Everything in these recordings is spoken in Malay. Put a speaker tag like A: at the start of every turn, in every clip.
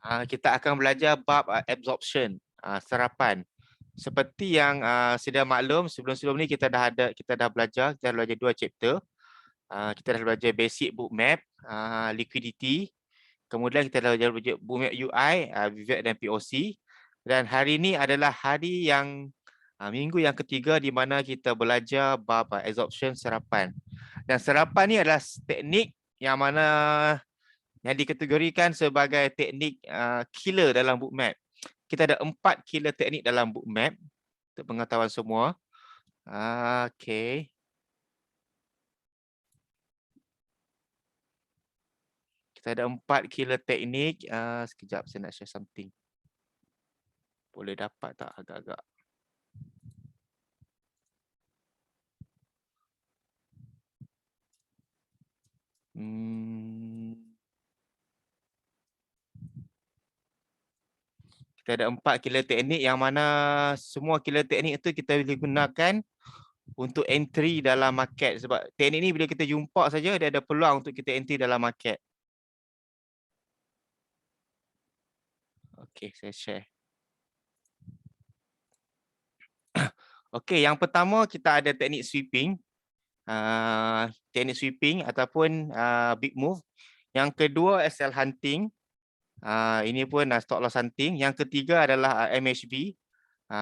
A: Kita akan belajar bab absorption, serapan. Seperti yang sedia maklum, sebelum-sebelum ni kita dah belajar 2 chapter. Kita dah belajar basic bookmap, liquidity. Kemudian kita dah belajar bookmap UI, VVAC dan POC. Dan hari ini adalah hari yang minggu yang ketiga di mana kita belajar bab absorption serapan. Dan serapan ni adalah teknik yang mana yang dikategorikan sebagai teknik killer dalam bookmap. Kita ada 4 killer teknik dalam bookmap untuk pengetahuan semua. Okey. Kita ada 4 killer teknik. Sekejap saya nak share something. Boleh dapat tak agak-agak? Kita ada 4 killer teknik yang mana semua killer teknik itu kita boleh gunakan untuk entry dalam market. Sebab teknik ni bila kita jumpa saja dia ada peluang untuk kita entry dalam market. Okey, saya share. Okey, yang pertama kita ada teknik sweeping. Teknik sweeping ataupun big move. Yang kedua SL hunting. Ini pun stop loss hunting. Yang ketiga adalah MHB,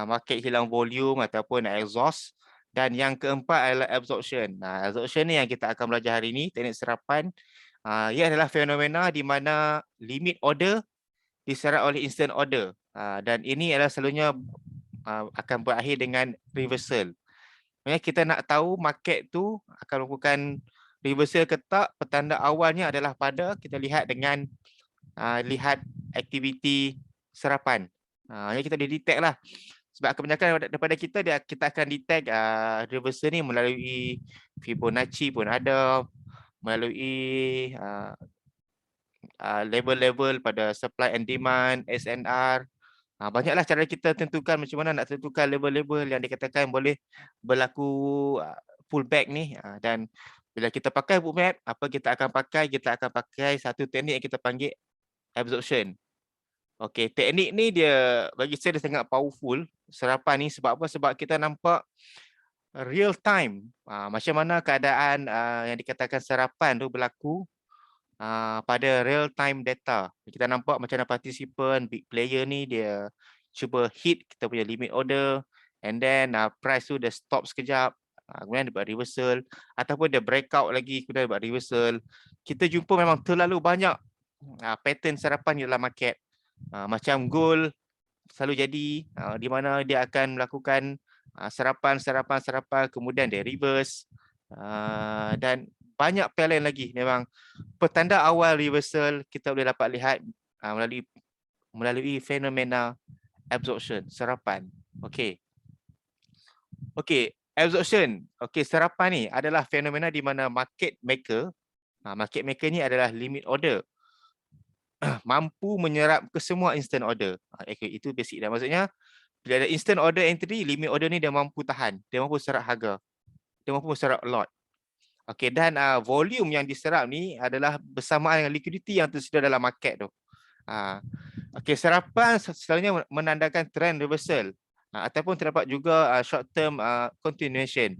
A: market hilang volume ataupun exhaust. Dan yang keempat adalah absorption. Absorption ni yang kita akan belajar hari ini, teknik serapan. Ia adalah fenomena di mana limit order diserap oleh instant order. Dan ini adalah selalunya akan berakhir dengan reversal. Maksudnya kita nak tahu market tu akan melakukan reversal ke tak, petanda awalnya adalah pada kita lihat dengan lihat aktiviti serapan. Yang kita detect lah. Sebab kebanyakan daripada kita kita akan detect reversal ni melalui Fibonacci pun ada, melalui level-level pada supply and demand, SNR. Banyaklah cara kita tentukan macam mana nak tentukan level-level yang dikatakan boleh berlaku pullback ni. Dan bila kita pakai bookmap, apa kita akan pakai? Kita akan pakai satu teknik yang kita panggil absorption. Okey, teknik ni dia bagi saya dia sangat powerful serapan ni. Sebab apa? Sebab kita nampak real time macam mana keadaan yang dikatakan serapan tu berlaku pada real time data. Kita nampak macam mana participant, big player ni dia cuba hit kita punya limit order, and then price tu dia stop sekejap, kemudian dia buat reversal ataupun dia breakout lagi kemudian dia buat reversal. Kita jumpa memang terlalu banyak pattern serapan di dalam market. Macam gold selalu jadi di mana dia akan melakukan serapan kemudian dia reverse, dan banyak pattern lagi. Memang petanda awal reversal kita boleh dapat lihat melalui fenomena absorption, serapan. Okey. Okey, absorption. Okey, serapan ni adalah fenomena di mana market maker ni adalah limit order mampu menyerap ke semua instant order. Okay, itu basic dah. Maksudnya bila ada instant order entry, limit order ni dia mampu tahan, dia mampu serap harga, dia mampu serap lot. Okey, dan volume yang diserap ni adalah bersamaan dengan liquidity yang tersedia dalam market tu. Okey, serapan selalunya menandakan trend reversal ataupun terdapat juga short term continuation.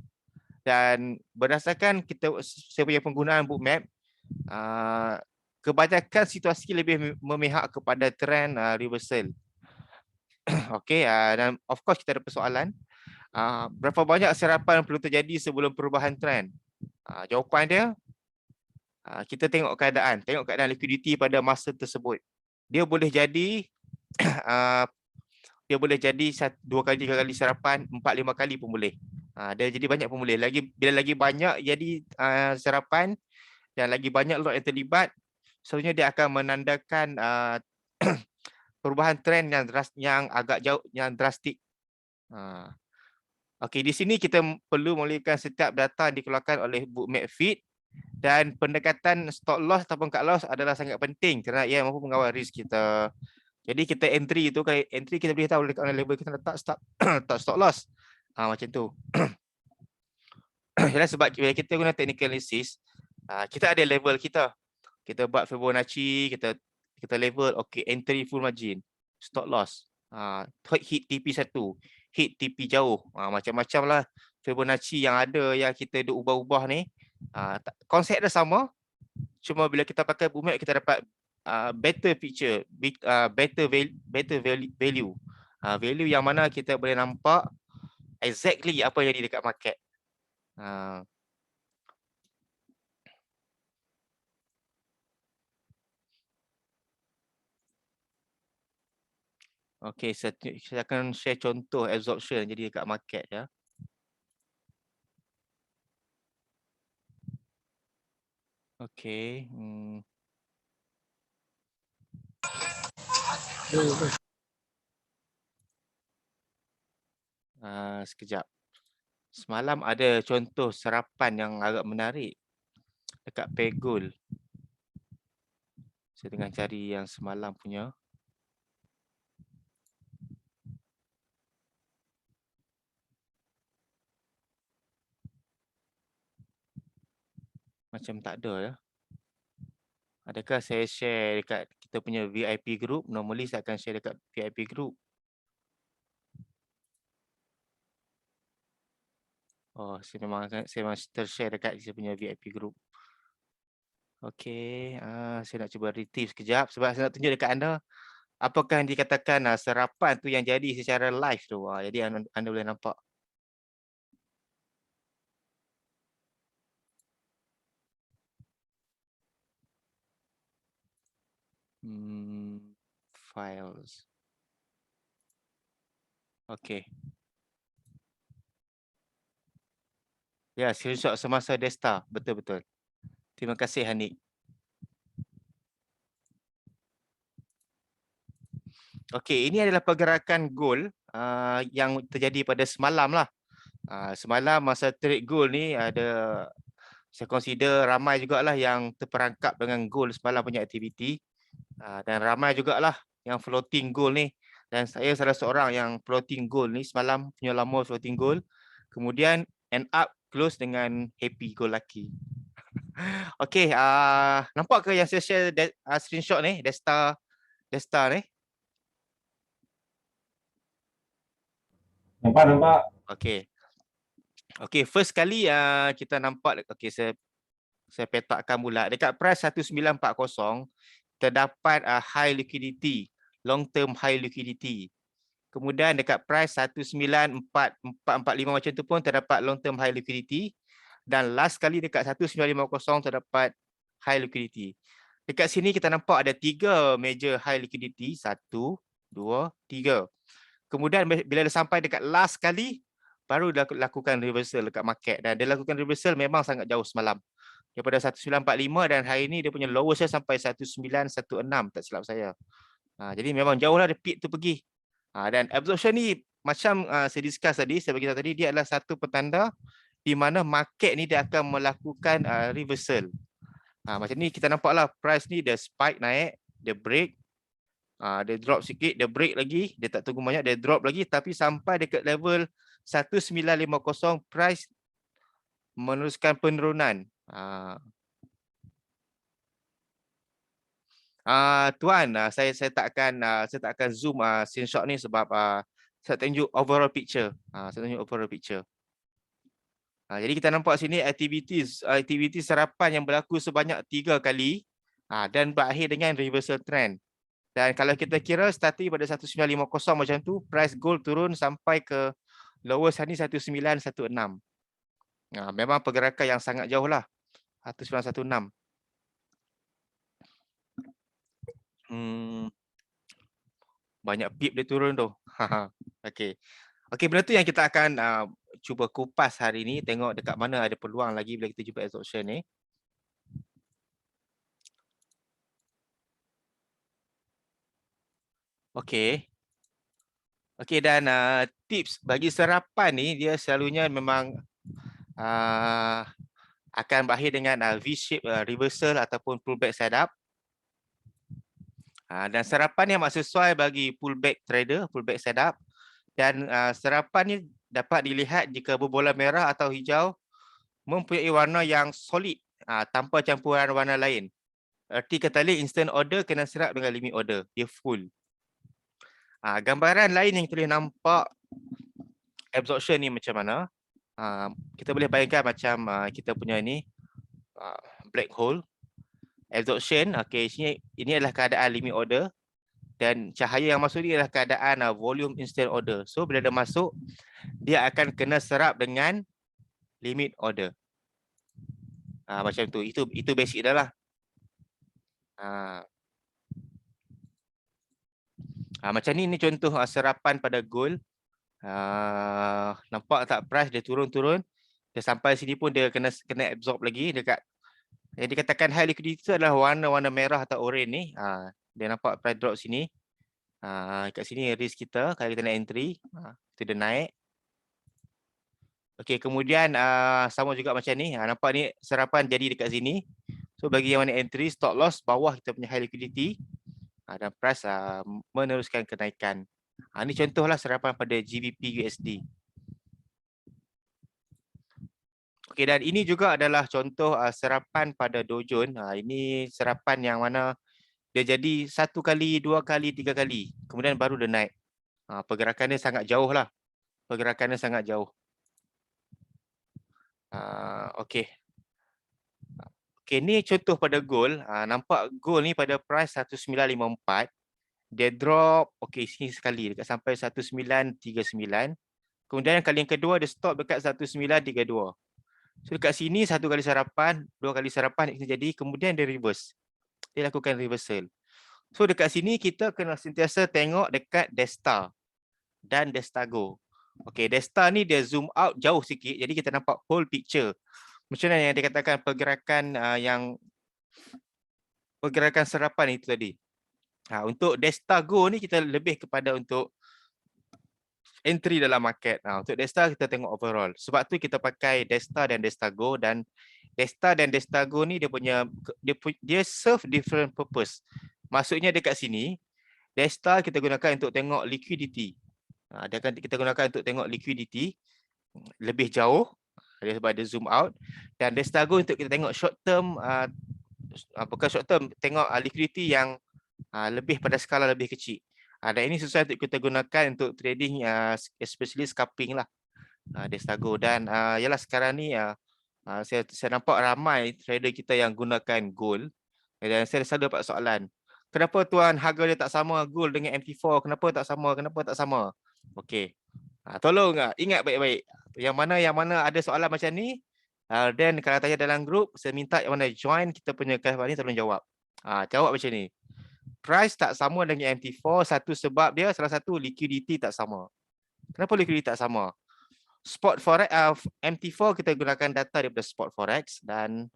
A: Dan berdasarkan saya punya penggunaan bookmap, kebanyakan situasi lebih memihak kepada trend reversal. Okey, dan of course kita ada persoalan. Berapa banyak serapan perlu terjadi sebelum perubahan trend? Jawapan dia, kita tengok keadaan liquidity pada masa tersebut. Dia boleh jadi dia boleh jadi 2 kali, 3 kali serapan, 4, 5 kali pun boleh. Dia jadi banyak pun boleh. Bila lagi banyak jadi serapan dan lagi banyak lot yang terlibat, selalunya dia akan menandakan perubahan trend yang agak jauh, yang drastik. Okey, di sini kita perlu memulihkan setiap data yang dikeluarkan oleh bookmap feed, dan pendekatan stop loss ataupun cut loss adalah sangat penting kerana ia mampu mengawal risk kita. Jadi kita entry tu, kalau entry kita boleh tahu level kita letak stop loss. Macam tu. Sebab bila kita guna technical analysis, kita ada level kita. Kita buat Fibonacci, kita kita level, okey, entry full margin, stop loss, hit TP1, hit TP jauh, macam-macam lah Fibonacci yang ada yang kita duk ubah-ubah ni. Konsep dia sama, cuma bila kita pakai Boommap kita dapat better picture, better value. Value yang mana kita boleh nampak exactly apa yang jadi dekat market. Okey, saya akan share contoh absorption jadi dekat market ya. Okey. Sekejap. Semalam ada contoh serapan yang agak menarik dekat Pegol. Saya tengah cari yang semalam punya. Macam tak ada ya. Adakah saya share dekat kita punya VIP group? Normally saya akan share dekat VIP group. Oh, saya memang tershare dekat saya punya VIP group. Okey, saya nak cuba retrieve sekejap sebab saya nak tunjuk dekat anda apakah yang dikatakan serapan tu yang jadi secara live tu. Jadi anda boleh nampak. Files. Okey. Ya, screenshot semasa Desta. Betul-betul. Terima kasih Hanik. Okey, ini adalah pergerakan gold yang terjadi pada semalam lah. Semalam masa trade gold ni ada, saya consider ramai jugalah yang terperangkap dengan gold semalam punya aktiviti. Dan ramai jugalah yang floating gold ni. Dan saya salah seorang yang floating gold ni semalam punya lama floating gold. Kemudian end up close dengan happy gold lucky. Okey, nampak ke yang saya share screenshot ni, Desta ni?
B: Nampak.
A: Okey. Okey, first kali kita nampak, okey, saya petakkan pula dekat price 1940 terdapat high liquidity, long term high liquidity. Kemudian dekat price 194445 macam tu pun terdapat long term high liquidity, dan last kali dekat 1950 terdapat high liquidity. Dekat sini kita nampak ada 3 major high liquidity, 1 2 3. Kemudian bila dia sampai dekat last kali baru dia lakukan reversal dekat market, dan dia lakukan reversal memang sangat jauh semalam. Daripada 1945 dan hari ini dia punya lowest sampai 1916 tak silap saya. Jadi memang jauhlah dia peak tu pergi. Dan absorption ni macam saya discuss tadi, saya beritahu tadi, dia adalah satu petanda di mana market ni dia akan melakukan reversal. Macam ni kita nampaklah price ni dia spike naik, dia break, dia drop sikit, dia break lagi, dia tak tunggu banyak, dia drop lagi, tapi sampai dekat level 1950 price meneruskan penurunan. Tuan, saya tak akan zoom screenshot ni sebab saya tunjuk overall picture. Jadi kita nampak sini aktiviti serapan yang berlaku sebanyak 3 kali dan berakhir dengan reversal trend. Dan kalau kita kira starting pada 1950 macam tu, price gold turun sampai ke lowest hari ni 1916. Memang pergerakan yang sangat jauh lah, 1916. Banyak pip dia turun tu. Okey. Okey, benda tu yang kita akan cuba kupas hari ni, tengok dekat mana ada peluang lagi bila kita jumpa absorption ni. Okey. Okey, dan tips bagi serapan ni dia selalunya memang akan berakhir dengan V-shape reversal ataupun pullback setup. Dan serapan yang sesuai bagi pullback trader, pullback setup. Dan serapan ni dapat dilihat jika berbola merah atau hijau mempunyai warna yang solid tanpa campuran warna lain. Erti kata lain, instant order kena serap dengan limit order. Dia full. Gambaran lain yang kita boleh nampak absorption ni macam mana. Kita boleh bayangkan macam kita punya ni black hole. Absorption, okay, ini adalah keadaan limit order. Dan cahaya yang masuk ni adalah keadaan volume instant order. So bila dia masuk, dia akan kena serap dengan limit order. Macam tu. Itu basic dah lah. Macam ni contoh serapan pada gold. Nampak tak price dia turun-turun. Dia sampai sini pun dia kena absorb lagi dekat. Yang dikatakan high liquidity adalah warna-warna merah atau orange ni. Dia nampak price drop sini. Kat sini risk kita kalau kita nak entry. Itu dia naik. Okey, kemudian sama juga macam ni. Nampak ni serapan jadi dekat sini. So bagi yang mana entry, stop loss bawah kita punya high liquidity. Dan price meneruskan kenaikan. Ini contohlah serapan pada GBP USD. Okey, dan ini juga adalah contoh serapan pada Dow Jones. Ini serapan yang mana dia jadi 1 kali, 2 kali, 3 kali. Kemudian baru dia naik. Pergerakannya sangat jauh lah. Pergerakannya sangat jauh. Okey. Okey, ni contoh pada gold. Nampak gold ni pada price 1954. Dia drop, okey, sini sekali dekat sampai 1939. Kemudian kali yang kedua dia stop dekat 1932. So dekat sini 1 kali sarapan, 2 kali sarapan ini jadi, kemudian dia reverse. Dia lakukan reversal. So dekat sini kita kena sentiasa tengok dekat Desta dan Destago. Okey, Desta ni dia zoom out jauh sikit, jadi kita nampak whole picture. Macam mana yang dikatakan pergerakan serapan itu tadi. Untuk Destago ni kita lebih kepada untuk entry dalam market. Untuk Desta kita tengok overall. Sebab tu kita pakai Desta dan Destago, dan Desta dan Destago ni dia serve different purpose. Maksudnya dekat sini Desta kita gunakan untuk tengok liquidity. Kita gunakan untuk tengok liquidity lebih jauh sebab dia zoom out, dan Destago untuk kita tengok short term, bukan short term, tengok liquidity yang lebih pada skala lebih kecil. Dan ini susah untuk kita gunakan untuk trading, especially scalping lah, Destago. Dan yalah sekarang ni saya nampak ramai trader kita yang gunakan gold, dan saya selalu dapat soalan, kenapa tuan harga dia tak sama gold dengan MT4, kenapa tak sama? Okey, tolong ingat baik-baik, yang mana ada soalan macam ni, dan kalau tanya dalam grup, saya minta yang mana join kita punya kelas ni tolong jawab. Jawab macam ni. Price tak sama dengan MT4, sebab dia salah satu liquidity tak sama. Kenapa liquidity tak sama? Spot forex, MT4 kita gunakan data daripada spot forex, dan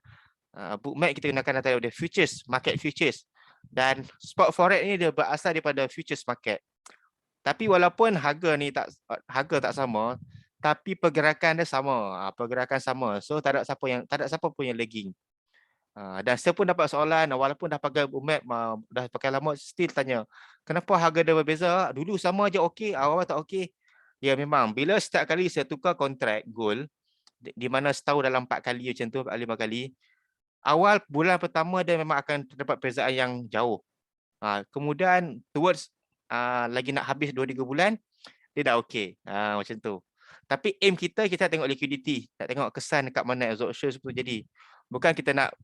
A: bookmap kita gunakan data daripada futures, market futures. Dan spot forex ni dia berasal daripada futures market. Tapi walaupun harga tak sama, tapi pergerakan dia sama, So tak ada siapa pun yang lagging. Dan saya pun dapat soalan, walaupun dah pakai bookmap, dah pakai lama, still tanya, kenapa harga dia berbeza? Dulu sama je okey, awal tak okey. Ya memang, bila setiap kali saya tukar kontrak gold, di mana setahun dalam 4 kali macam tu, 5 kali, awal bulan pertama dia memang akan terdapat perbezaan yang jauh. Kemudian towards lagi nak habis 2-3 bulan, dia dah okey. Macam tu. Tapi aim kita tengok liquidity, tak tengok kesan dekat mana absorption seperti jadi. Bukan kita nak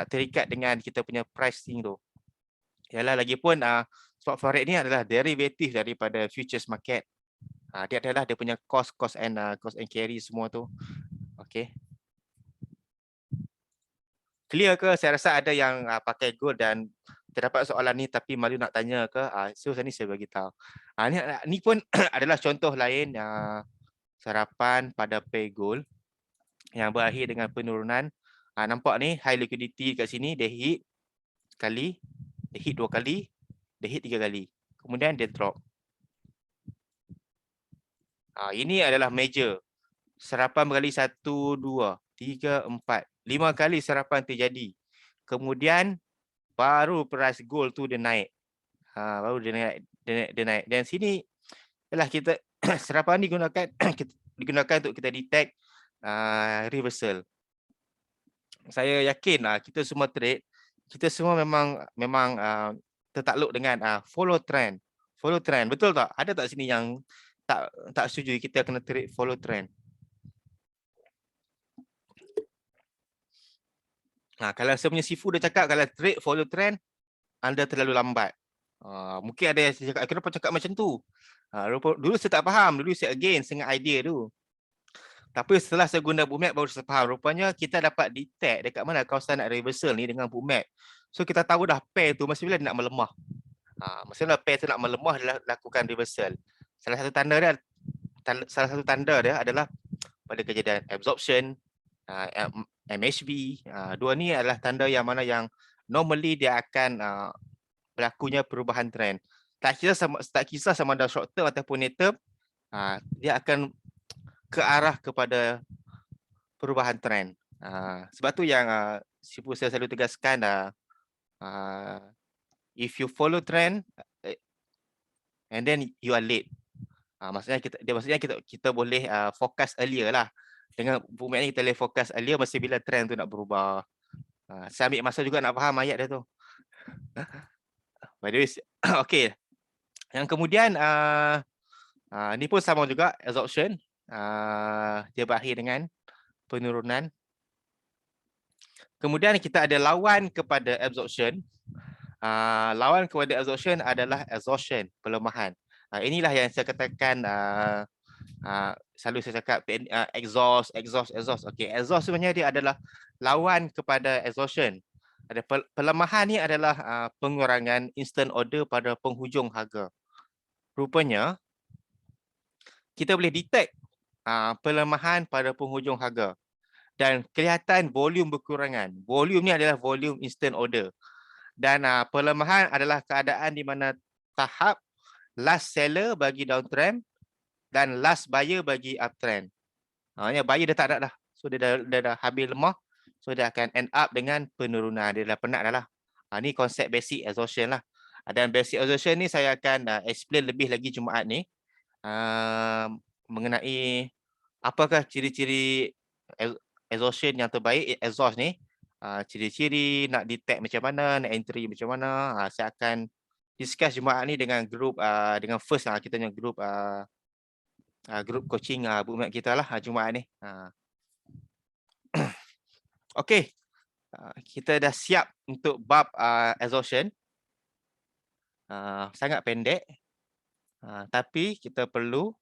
A: terikat dengan kita punya pricing tu. Yalah, lagipun spot forex ni adalah derivatif daripada futures market. Dia adalah dia punya cost and carry semua tu. Okey. Clear ke? Saya rasa ada yang pakai gold dan terdapat soalan ni tapi malu nak tanya ke? So ni saya bagi tahu. Ni pun adalah contoh lain sarapan pada pay gold yang berakhir dengan penurunan. Nampak ni high liquidity kat sini, dia hit sekali, dia hit 2 kali, dia hit 3 kali. Kemudian dia drop. Ini adalah major. Serapan berkali 1, 2, 3, 4, 5 kali serapan terjadi. Kemudian baru price gold tu dia naik. Baru dia naik. Dan sini ialah kita serapan digunakan untuk kita detect reversal. saya yakin kita semua trade, kita semua memang tertakluk dengan follow trend. Follow trend, betul tak? Ada tak sini yang tak setuju kita kena trade follow trend? Kalau saya punya Sifu dia cakap kalau trade follow trend, anda terlalu lambat. Mungkin ada yang cakap, kenapa cakap macam tu? Dulu saya tak faham, dulu saya against dengan idea tu. Tapi setelah saya guna bookmap baru saya faham. Rupanya kita dapat detect dekat mana kawasan nak reversal ni dengan bookmap. So kita tahu dah pair tu masa bila dia nak melemah. Masa bila pair tu nak melemah dia lakukan reversal. Salah satu tanda dia adalah pada kejadian absorption, MHB. Dua ni adalah tanda yang mana yang normally dia akan berlakunya perubahan trend. Tak kisah sama ada short term ataupun long term, dia akan ke arah kepada perubahan trend. Sebab tu yang Sifu saya selalu tegaskan, if you follow trend and then you are late. Maksudnya kita boleh forecast earlier lah. Dengan bookmap ni kita boleh forecast earlier masa bila trend tu nak berubah. Saya ambil masa juga nak faham ayat dia tu. By the way, okay. Yang kemudian ni pun sama juga absorption. Dia berakhir dengan penurunan. Kemudian kita ada lawan kepada absorption. Lawan kepada absorption adalah exhaustion, pelemahan. Inilah yang saya katakan selalu saya cakap exhaust. Okey, exhaust sebenarnya dia adalah lawan kepada exhaustion. Ada pelemahan ni adalah pengurangan instant order pada penghujung harga. Rupanya kita boleh detect pelemahan pada penghujung harga dan kelihatan volume berkurangan. Volume ni adalah volume instant order. Dan pelemahan adalah keadaan di mana tahap last seller bagi downtrend dan last buyer bagi uptrend. Maksudnya buyer dia tak ada dah. So dia dah habis lemah. So dia akan end up dengan penurunan. Dia dah penat dah lah. Ni konsep basic exhaustion lah. Dan basic exhaustion ni saya akan explain lebih lagi Jumaat ni. Mengenai apakah ciri-ciri exhaustion yang terbaik, exhaust ni. Ciri-ciri, nak detect macam mana, nak entry macam mana. Saya akan discuss Jumaat ni dengan grup, dengan first kita punya grup coaching bookmap kita lah Jumaat ni. Okey. Kita dah siap untuk bab exhaustion. Sangat pendek. Tapi kita perlu